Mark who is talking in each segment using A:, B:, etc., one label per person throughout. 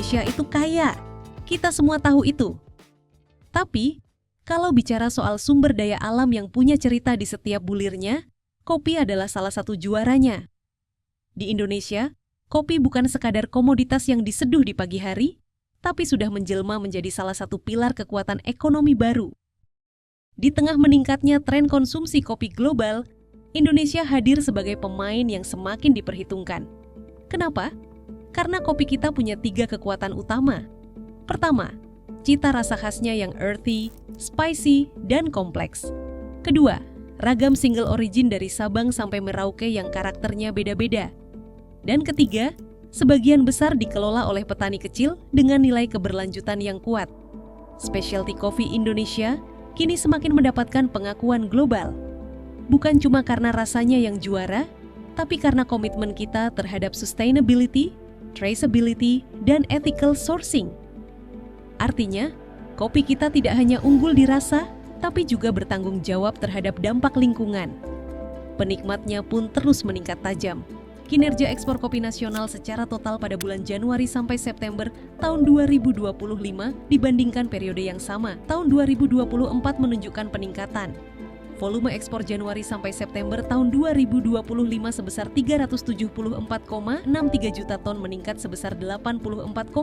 A: Indonesia itu kaya. Kita semua tahu itu. Tapi, kalau bicara soal sumber daya alam yang punya cerita di setiap bulirnya, kopi adalah salah satu juaranya. Di Indonesia, kopi bukan sekadar komoditas yang diseduh di pagi hari, tapi sudah menjelma menjadi salah satu pilar kekuatan ekonomi baru. Di tengah meningkatnya tren konsumsi kopi global, Indonesia hadir sebagai pemain yang semakin diperhitungkan. Kenapa? Karena kopi kita punya 3 kekuatan utama. Pertama, cita rasa khasnya yang earthy, spicy, dan kompleks. Kedua, ragam single origin dari Sabang sampai Merauke yang karakternya beda-beda. Dan ketiga, sebagian besar dikelola oleh petani kecil dengan nilai keberlanjutan yang kuat. Specialty Coffee Indonesia kini semakin mendapatkan pengakuan global. Bukan cuma karena rasanya yang juara, tapi karena komitmen kita terhadap sustainability, traceability, dan ethical sourcing. Artinya, kopi kita tidak hanya unggul di rasa, tapi juga bertanggung jawab terhadap dampak lingkungan. Penikmatnya pun terus meningkat tajam. Kinerja ekspor kopi nasional secara total pada bulan Januari sampai September tahun 2025 dibandingkan periode yang sama, tahun 2024 menunjukkan peningkatan. Volume ekspor Januari sampai September tahun 2025 sebesar 374,63 juta ton meningkat sebesar 84,21%.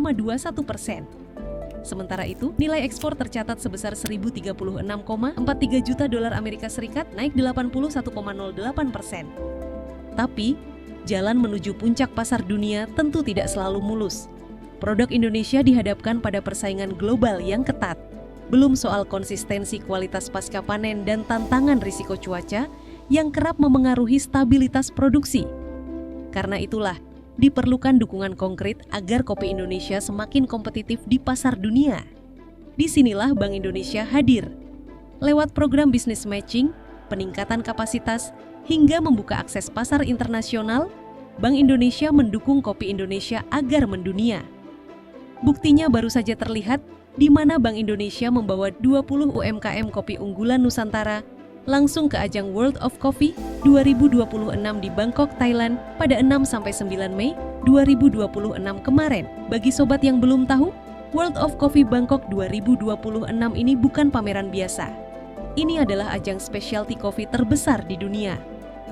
A: Sementara itu, nilai ekspor tercatat sebesar 1.036,43 juta dolar Amerika Serikat, naik 81,08%. Tapi, jalan menuju puncak pasar dunia tentu tidak selalu mulus. Produk Indonesia dihadapkan pada persaingan global yang ketat. Belum soal konsistensi kualitas pasca panen dan tantangan risiko cuaca yang kerap memengaruhi stabilitas produksi. Karena itulah, diperlukan dukungan konkret agar kopi Indonesia semakin kompetitif di pasar dunia. Disinilah Bank Indonesia hadir. Lewat program business matching, peningkatan kapasitas, hingga membuka akses pasar internasional, Bank Indonesia mendukung kopi Indonesia agar mendunia. Buktinya baru saja terlihat di mana Bank Indonesia membawa 20 UMKM kopi unggulan Nusantara langsung ke ajang World of Coffee 2026 di Bangkok, Thailand pada 6-9 Mei 2026 kemarin. Bagi sobat yang belum tahu, World of Coffee Bangkok 2026 ini bukan pameran biasa. Ini adalah ajang specialty coffee terbesar di dunia.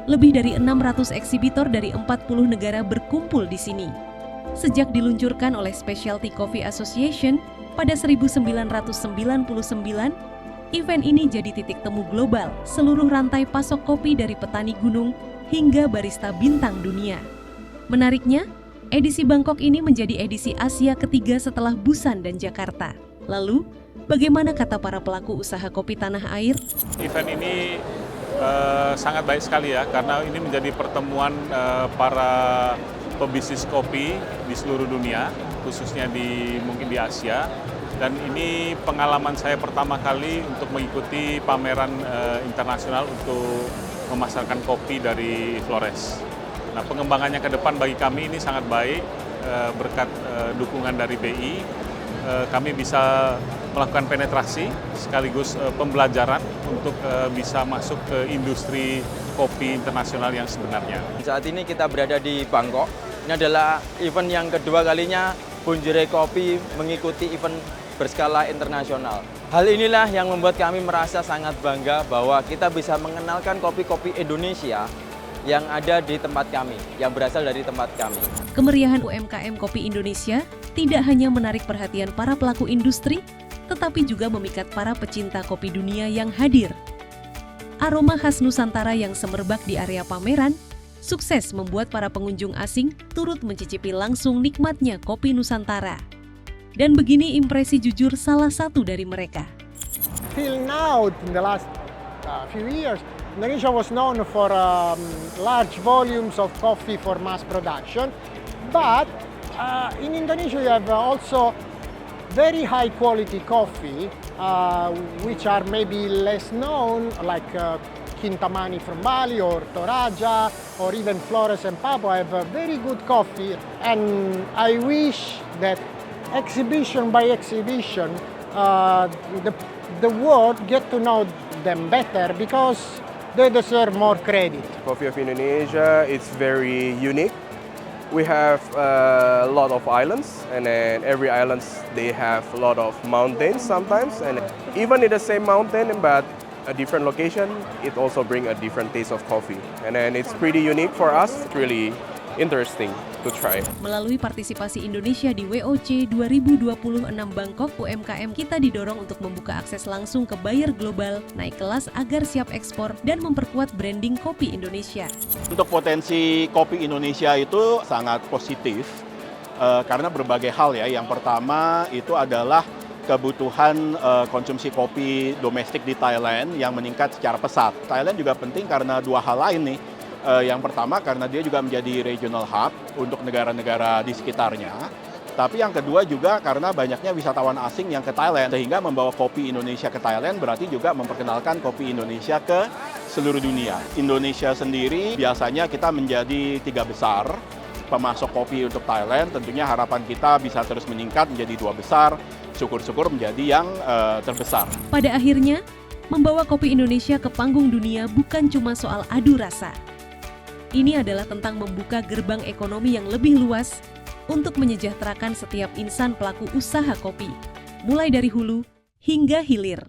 A: Lebih dari 600 eksibitor dari 40 negara berkumpul di sini. Sejak diluncurkan oleh Specialty Coffee Association pada 1999, event ini jadi titik temu global seluruh rantai pasok kopi dari petani gunung hingga barista bintang dunia. Menariknya, edisi Bangkok ini menjadi edisi Asia ketiga setelah Busan dan Jakarta. Lalu, bagaimana kata para pelaku usaha kopi tanah air?
B: Event ini sangat baik sekali ya, karena ini menjadi pertemuan para pebisnis kopi di seluruh dunia, khususnya mungkin di Asia. Dan ini pengalaman saya pertama kali untuk mengikuti pameran internasional untuk memasarkan kopi dari Flores. Nah, pengembangannya ke depan bagi kami ini sangat baik, berkat dukungan dari BI. Kami bisa melakukan penetrasi sekaligus pembelajaran untuk bisa masuk ke industri kopi internasional yang sebenarnya.
C: Saat ini kita berada di Bangkok. Ini adalah event yang kedua kalinya Bonjere Kopi mengikuti event berskala internasional. Hal inilah yang membuat kami merasa sangat bangga bahwa kita bisa mengenalkan kopi-kopi Indonesia yang ada di tempat kami, yang berasal dari tempat kami.
A: Kemeriahan UMKM Kopi Indonesia tidak hanya menarik perhatian para pelaku industri, tetapi juga memikat para pecinta kopi dunia yang hadir. Aroma khas Nusantara yang semerbak di area pameran, sukses membuat para pengunjung asing turut mencicipi langsung nikmatnya kopi Nusantara. Dan begini impresi jujur salah satu dari mereka.
D: Till now, in the last few years, Indonesia was known for large volumes of coffee for mass production, but in Indonesia you have also very high quality coffee, which are maybe less known, like Kintamani from Bali or Toraja or even Flores and Papua have a very good coffee, and I wish that exhibition by exhibition the world get to know them better because they deserve more credit.
E: Coffee of Indonesia, it's very unique We have a lot of islands, and then every islands they have a lot of mountains sometimes, and even in the same mountain but a different location, it also bring a different taste of coffee, and then it's pretty unique for us. It's really interesting to try.
A: Melalui partisipasi Indonesia di WOC 2026 Bangkok, UMKM kita didorong untuk membuka akses langsung ke buyer global, naik kelas agar siap ekspor, dan memperkuat branding kopi Indonesia.
F: Untuk potensi kopi Indonesia itu sangat positif karena berbagai hal ya. Yang pertama itu adalah kebutuhan konsumsi kopi domestik di Thailand yang meningkat secara pesat. Thailand juga penting karena dua hal lain nih. Yang pertama karena dia juga menjadi regional hub untuk negara-negara di sekitarnya. Tapi yang kedua juga karena banyaknya wisatawan asing yang ke Thailand, sehingga membawa kopi Indonesia ke Thailand berarti juga memperkenalkan kopi Indonesia ke seluruh dunia. Indonesia sendiri biasanya kita menjadi 3 besar pemasok kopi untuk Thailand. Tentunya harapan kita bisa terus meningkat menjadi 2 besar, syukur-syukur menjadi yang terbesar.
A: Pada akhirnya, membawa kopi Indonesia ke panggung dunia bukan cuma soal adu rasa. Ini adalah tentang membuka gerbang ekonomi yang lebih luas untuk menyejahterakan setiap insan pelaku usaha kopi, mulai dari hulu hingga hilir.